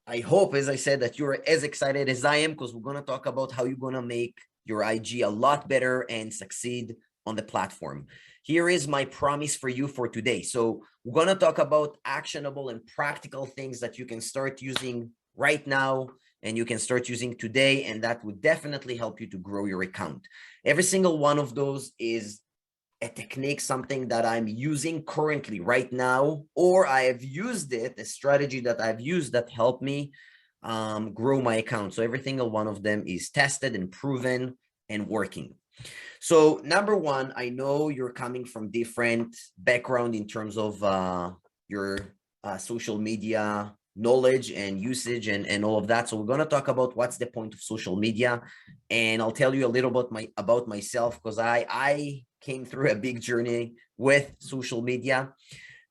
I hope, as I said, that you're as excited as I am, because we're going to talk about how you're going to make your IG a lot better and succeed on the platform. Here is my promise for you for today. So we're going to talk about actionable and practical things that you can start using right now and you can start using today, and that would definitely help you to grow your account. Every single one of those is a technique, something that I'm using currently right now, or I have used it, a strategy that I've used that helped me grow my account. So every single one of them is tested and proven and working. So number one, I know you're coming from different background in terms of your social media knowledge and usage and all of that. So we're going to talk about what's the point of social media, and I'll tell you a little about myself, because I came through a big journey with social media.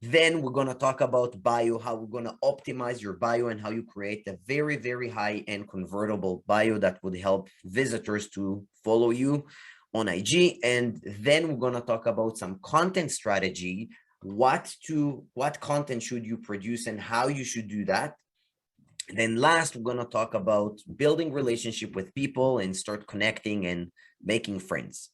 Then we're going to talk about bio, how we're going to optimize your bio and how you create a very, very high end convertible bio that would help visitors to follow you on IG. And then we're going to talk about some content strategy, what content should you produce and how you should do that. Then last, we're going to talk about building relationship with people and start connecting and making friends.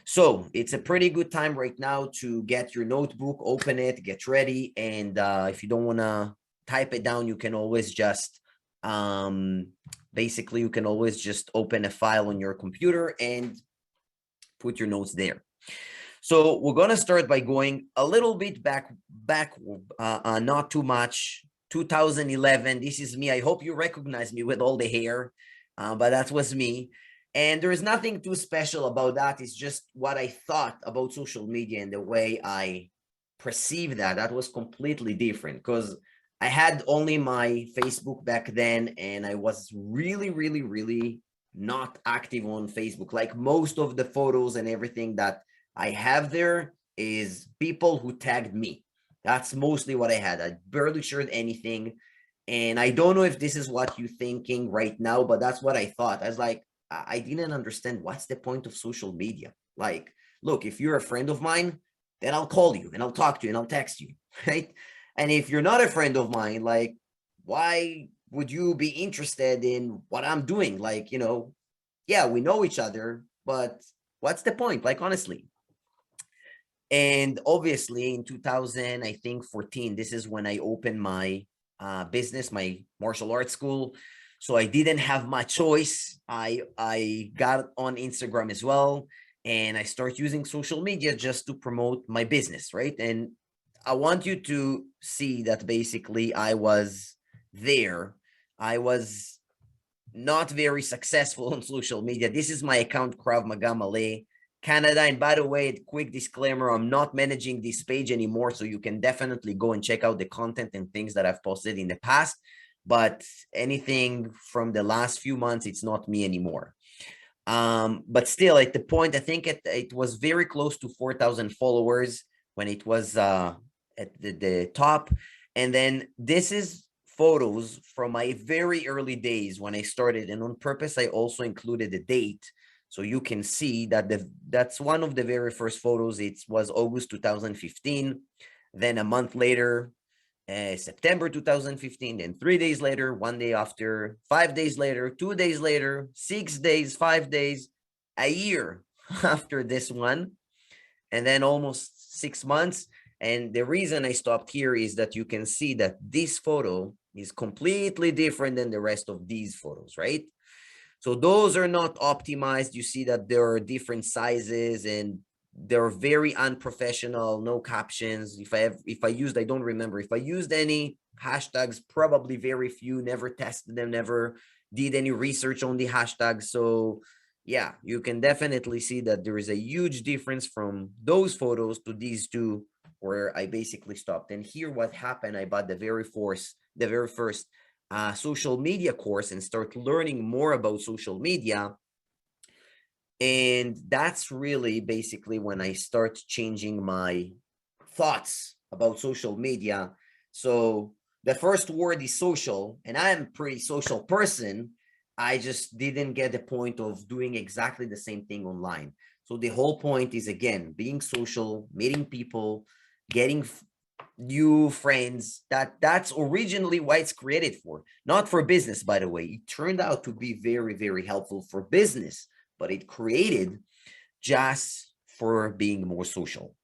So it's a pretty good time right now to get your notebook, open it, get ready. And if you don't want to type it down, you can always just basically, you can always just open a file on your computer and put your notes there. So we're going to start by going a little bit back, not too much. 2011, this is me. I hope you recognize me with all the hair, but that was me. And there is nothing too special about that. It's just what I thought about social media and the way I perceived that. That was completely different, because I had only my Facebook back then, and I was really, really, really not active on Facebook. Like most of the photos and everything that I have there is people who tagged me. That's mostly what I had. I barely shared anything. And I don't know if this is what you're thinking right now, but that's what I thought. I was like, I didn't understand what's the point of social media. Like, look, if you're a friend of mine, then I'll call you and I'll talk to you and I'll text you, right? And if you're not a friend of mine, like, why would you be interested in what I'm doing? Like, yeah, we know each other, but what's the point? Like, honestly. And obviously in 2000, I think 14, this is when I opened my business, my martial arts school. So I didn't have my choice. I got on Instagram as well, and I start using social media just to promote my business, right? And I want you to see that basically I was there. I was not very successful on social media. This is my account, Krav Maga Malay Canada. And by the way, quick disclaimer, I'm not managing this page anymore, so you can definitely go and check out the content and things that I've posted in the past. But anything from the last few months, it's not me anymore. But still, at the point, I think it was very close to 4,000 followers when it was at the top. And then this is photos from my very early days when I started. And on purpose, I also included the date, so you can see that that's one of the very first photos. It was August 2015. Then a month later, September 2015. Then 3 days later, 1 day after, 5 days later, 2 days later, 6 days, 5 days, a year after this one, and then almost 6 months. And the reason I stopped here is that you can see that this photo is completely different than the rest of these photos, right? So those are not optimized. You see that there are different sizes and they're very unprofessional, no captions. I don't remember. If I used any hashtags, probably very few, never tested them, never did any research on the hashtags. So yeah, you can definitely see that there is a huge difference from those photos to these two, where I basically stopped. And here what happened, I bought the very first social media course and start learning more about social media. And that's really basically when I start changing my thoughts about social media. So the first word is social, and I'm a pretty social person. I just didn't get the point of doing exactly the same thing online. So the whole point is, again, being social, meeting people, getting new friends. That's originally why it's created for, not for business, by the way. It turned out to be very, very helpful for business, but it created just for being more social.